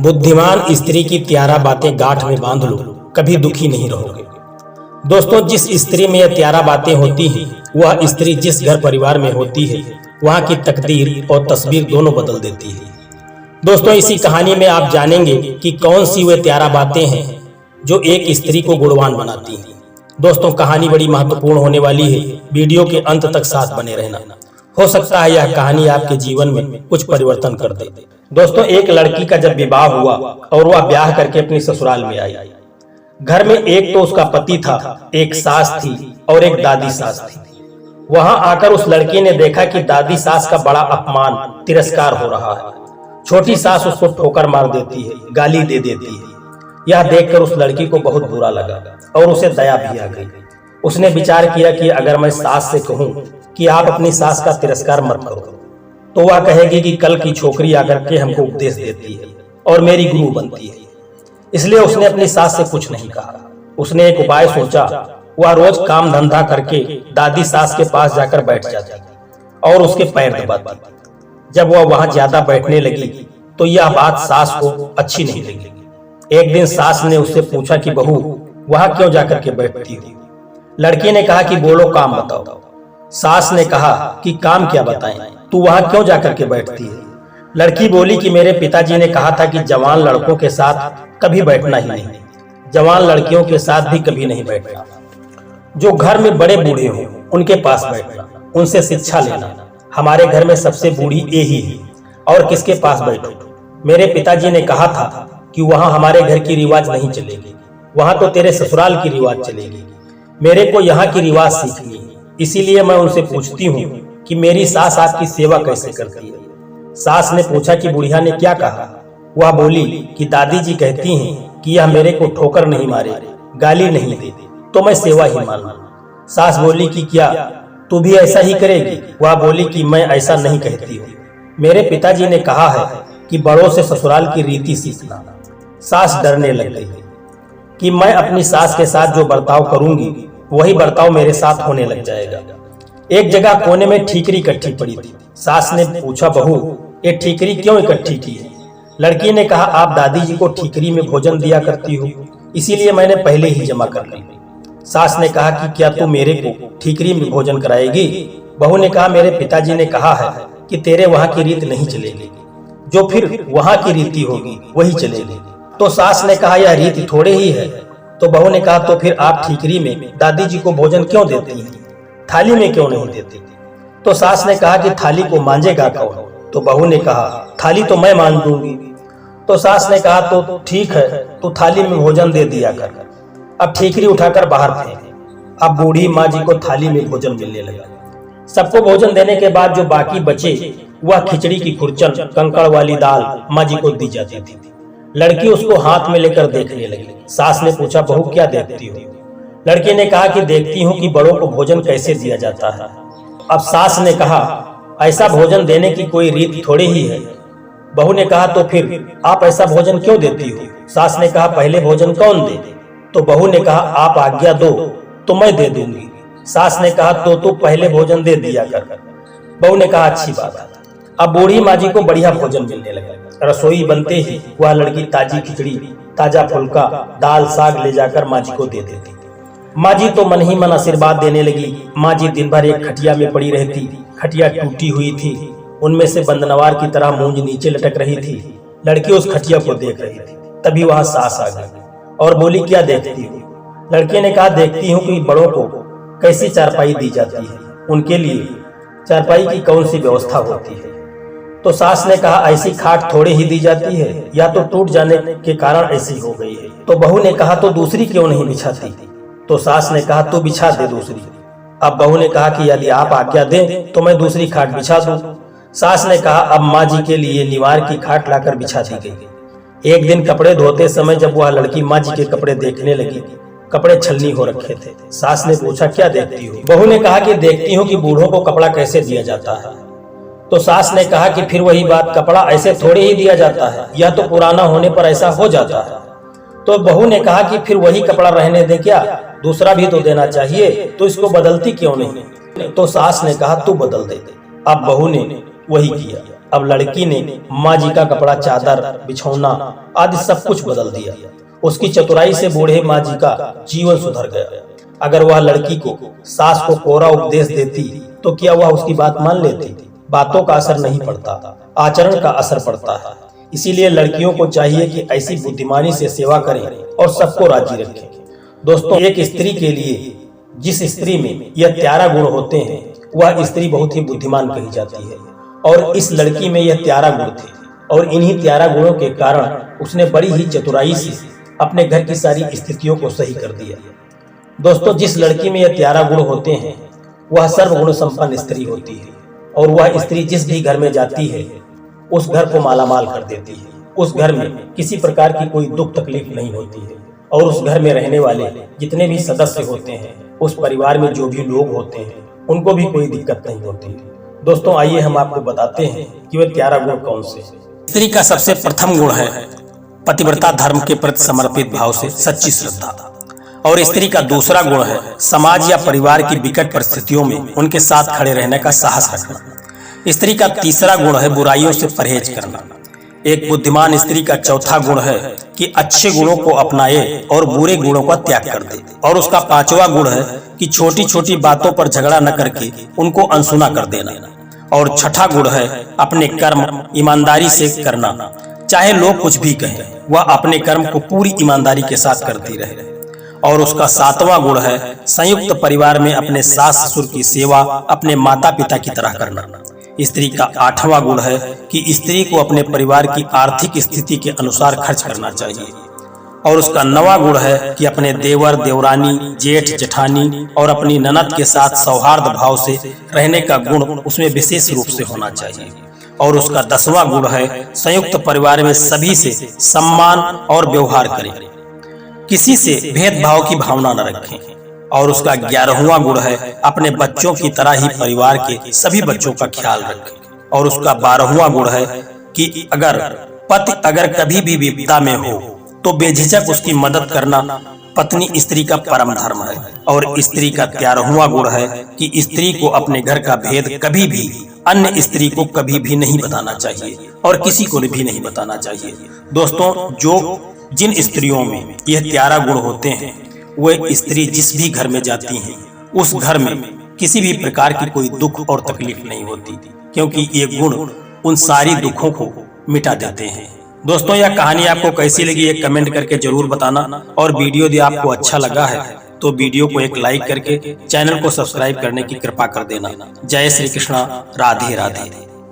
बुद्धिमान स्त्री की 11 बातें गांठ में बांध लो, कभी दुखी नहीं रहोगे। दोस्तों, जिस स्त्री में यह 11 बातें होती हैं, वह स्त्री जिस घर परिवार में होती है, वहां की तकदीर और तस्वीर दोनों बदल देती है। दोस्तों, इसी कहानी में आप जानेंगे कि कौन सी वे 13 बातें हैं जो एक स्त्री को गुणवान बनाती हैं। दोस्तों, कहानी बड़ी महत्वपूर्ण होने वाली है, वीडियो के अंत तक साथ बने रहना। हो सकता है यह कहानी आपके जीवन में कुछ परिवर्तन कर दे। दोस्तों, एक लड़की का जब विवाह हुआ और वह ब्याह करके अपनी ससुराल में आई। घर में एक तो उसका पति था, एक सास थी और एक दादी सास थी। वहां आकर उस लड़की ने देखा कि दादी सास का बड़ा अपमान, तिरस्कार हो रहा है। छोटी सास उसको ठोकर मार देती है, गाली दे देती है। यह देखकर उस लड़की को बहुत बुरा लगा और उसे दया भी आ गई। उसने विचार किया कि अगर मैं सास से कहूं कि आप अपनी सास का तिरस्कार मत करो, तो वह कहेगी कि कल की छोकरी आकर के हमको उपदेश देती है और मेरी गुरु बनती है। इसलिए उसने अपनी सास से कुछ नहीं कहा। उसने एक उपाय सोचा। वह रोज काम धंधा करके दादी सास के पास जाकर बैठ जाती और उसके पैर दबाती। जब वह वहां ज्यादा बैठने लगी तो यह बात सास को अच्छी नहीं लगी। एक दिन सास ने उससे पूछा कि बहू, वहां क्यों जाकर के बैठती हो? लड़की ने कहा कि बोलो, काम बताओ। सास ने कहा कि काम क्या बताएं, तू वहां क्यों जाकर के बैठती है? लड़की बोली कि मेरे पिताजी ने कहा था कि जवान लड़कों के साथ कभी बैठना ही नहीं, जवान लड़कियों के साथ भी कभी नहीं बैठना। जो घर में बड़े बूढ़े हों उनके पास बैठना, उनसे शिक्षा लेना। हमारे घर में सबसे बूढ़ी ये ही है और किसके पास बैठो? मेरे पिताजी ने कहा था कि वहां हमारे घर की रिवाज नहीं चलेगी, वहां तो तेरे ससुराल की रिवाज चलेगी। मेरे को यहाँ की रिवाज सीखनी है, इसीलिए मैं उनसे पूछती हूँ कि मेरी सास आपकी सेवा कैसे करती है। सास ने पूछा कि बुढ़िया ने क्या कहा? वह बोली कि दादी जी कहती हैं कि यह मेरे को ठोकर नहीं मारे, गाली नहीं दे, तो मैं सेवा ही मान लूं। सास बोली कि क्या तू भी ऐसा ही करेगी? वह बोली कि मैं ऐसा नहीं कहती हूँ, मेरे पिताजी ने कहा है कि बड़ों से ससुराल की रीति सीखना। सास डरने लग गई कि मैं अपनी सास के साथ जो बर्ताव करूंगी वही बर्ताव मेरे साथ होने लग जाएगा। एक जगह कोने में ठीकरी इकट्ठी पड़ी थी। सास ने पूछा, बहू, ये ठीकरी क्यों इकट्ठी की है? लड़की ने कहा, आप दादी जी को ठीकरी में भोजन दिया करती हो, इसीलिए मैंने पहले ही जमा कर ली। सास ने कहा कि क्या तू मेरे को ठीकरी में भोजन कराएगी? बहू ने कहा, मेरे पिताजी ने कहा है कि तेरे वहां की रीत नहीं चलेगी, जो फिर वहां की रीति होगी वही चलेगी। तो सास ने कहा, यह रीति थोड़े ही है। तो बहू ने कहा, तो फिर आप ठीकरी में दादी जी को भोजन क्यों देती हैं, थाली में क्यों नहीं देती? तो सास ने कहा कि थाली को मांजेगा कौन? तो बहू ने कहा, थाली तो मैं मान दूंगी। तो सास ने कहा, तो ठीक है, तो थाली में भोजन दे दिया कर। अब ठीकरी उठाकर बाहर फेंक। अब बूढ़ी माँ जी को थाली में भोजन मिलने लगा। सबको भोजन देने के बाद जो बाकी बचे वह खिचड़ी की खुरचन, कंकड़ वाली दाल माँ जी को दी जाती थी। लड़की उसको हाथ में लेकर देखने लगी। सास ने पूछा, बहू क्या देखती हो? लड़की ने कहा कि देखती हूँ कि बड़ों को भोजन कैसे दिया जाता है। अब सास ने कहा, ऐसा भोजन देने की कोई रीत थोड़ी ही है। बहू ने कहा, तो फिर आप ऐसा भोजन क्यों देती हो? सास ने कहा, पहले भोजन कौन दे? तो बहू ने कहा, आप आज्ञा दो तो मैं दे दूंगी। सास ने कहा, तो तू पहले भोजन दे दिया कर। बहू ने कहा, अच्छी बात है। अब बूढ़ी माँ जी को बढ़िया भोजन मिलने लगा। रसोई बनते ही वह लड़की ताजी खिचड़ी, ताजा फुल्का, दाल, साग ले जाकर माँ जी को दे देती। माँ जी तो मन ही मन आशीर्वाद देने लगी। माँ जी दिन भर एक खटिया में पड़ी रहती। खटिया टूटी हुई थी, उनमें से बंदनवार की तरह मूंज नीचे लटक रही थी। लड़की उस खटिया को देख रही थी। तभी वहां सास आ गई और बोली, क्या देखती हो? लड़की ने कहा, देखती हूँ कि बड़ों को कैसी चारपाई दी जाती है, उनके लिए चारपाई की कौन सी व्यवस्था होती है। तो सास ने कहा, ऐसी खाट थोड़ी ही दी जाती है, या तो टूट जाने के कारण ऐसी हो गई है। तो बहू ने कहा, तो दूसरी क्यों नहीं बिछाती? तो सास ने कहा, तो बिछा दे दूसरी। अब बहू ने कहा कि यदि आप आज्ञा दें तो मैं दूसरी खाट बिछा दूं। सास ने कहा, अब माँ जी के लिए निवार की खाट लाकर बिछा दी गई। एक दिन कपड़े धोते समय जब वह लड़की माँ जी के कपड़े देखने लगी, कपड़े छलनी हो रखे थे। सास ने पूछा, क्या देखती हो? बहू ने कहा कि देखती हूँ कि बूढ़ों को कपड़ा कैसे दिया जाता है। तो सास ने कहा कि फिर वही बात, कपड़ा ऐसे थोड़े ही दिया जाता है, यह तो पुराना होने पर ऐसा हो जाता है। तो बहू ने कहा कि फिर वही कपड़ा रहने दे, क्या दूसरा भी तो देना चाहिए, तो इसको बदलती क्यों नहीं? तो सास ने कहा, तू बदल दे। अब बहू ने वही किया। अब लड़की ने माँ जी का कपड़ा, चादर, बिछौना आदि सब कुछ बदल दिया। उसकी चतुराई से बूढ़े माँ जी का जीवन सुधर गया। अगर वह लड़की को सास को कोरा उपदेश देती तो क्या वह उसकी बात मान लेती? बातों का असर नहीं पड़ता, आचरण का असर पड़ता है। इसीलिए लड़कियों को चाहिए कि ऐसी बुद्धिमानी से सेवा करें और सबको राजी रखें। दोस्तों, एक स्त्री के लिए जिस स्त्री में यह 13 गुण होते हैं वह स्त्री बहुत ही बुद्धिमान कही जाती है। और इस लड़की में यह 13 गुण थे और इन्हीं 13 गुणों के कारण उसने बड़ी ही चतुराई से अपने घर की सारी स्थितियों को सही कर दिया। दोस्तों, जिस लड़की में यह 13 गुण होते हैं वह सर्वगुण संपन्न स्त्री होती है और वह स्त्री जिस भी घर में जाती है उस घर को मालामाल कर देती है। उस घर में किसी प्रकार की कोई दुख तकलीफ नहीं होती है और उस घर में रहने वाले जितने भी सदस्य होते हैं, उस परिवार में जो भी लोग होते हैं, उनको भी कोई दिक्कत नहीं होती है। दोस्तों, आइए हम आपको बताते हैं कि वे 13 गुण कौन से हैं। स्त्री का सबसे प्रथम गुण है पतिव्रता, धर्म के प्रति समर्पित भाव से सच्ची श्रद्धा। और स्त्री का दूसरा गुण है समाज या परिवार की विकट परिस्थितियों में उनके साथ खड़े रहने का साहस रखना। स्त्री का तीसरा गुण है बुराइयों से परहेज करना। एक बुद्धिमान स्त्री का चौथा गुण है कि अच्छे गुणों को अपनाए और बुरे गुणों का त्याग कर दे। और उसका पांचवा गुण है कि छोटी छोटी बातों पर झगड़ा न करके उनको अनसुना कर देना। और छठा गुण है अपने कर्म ईमानदारी से करना। चाहे लोग कुछ भी कहें, वह अपने कर्म को पूरी ईमानदारी के साथ करती रहे। और उसका सातवां गुण है संयुक्त परिवार में अपने सास ससुर की सेवा अपने माता पिता की तरह करना। स्त्री का आठवां गुण है कि स्त्री को अपने परिवार की आर्थिक स्थिति के अनुसार खर्च करना चाहिए। और उसका नवां गुण है कि अपने देवर, देवरानी, जेठ, जेठानी और अपनी ननद के साथ सौहार्द भाव से रहने का गुण उसमें विशेष रूप से होना चाहिए। और उसका 10वां गुण है संयुक्त परिवार में सभी से सम्मान और व्यवहार करें, किसी से भेदभाव की भावना न रखें। और उसका 11वां गुण है अपने बच्चों की तरह ही परिवार के सभी बच्चों का ख्याल रखें। और उसका 12वां गुण है कि अगर कभी भी विपदा में हो तो बेझिझक उसकी मदद करना पत्नी स्त्री का परम धर्म है। और स्त्री का 13वां गुण है कि स्त्री को अपने घर का भेद कभी भी अन्य स्त्री को कभी भी नहीं बताना चाहिए और किसी को भी नहीं बताना चाहिए। दोस्तों, जिन स्त्रियों में यह 13 गुण होते हैं वे स्त्री जिस भी घर में जाती हैं उस घर में किसी भी प्रकार की कोई दुख और तकलीफ नहीं होती, क्योंकि ये गुण उन सारी दुखों को मिटा देते हैं। दोस्तों, यह कहानी आपको कैसी लगी ये कमेंट करके जरूर बताना। और वीडियो यदि आपको अच्छा लगा है तो वीडियो को एक लाइक करके चैनल को सब्सक्राइब करने की कृपा कर देना। जय श्री कृष्णा, राधे राधे।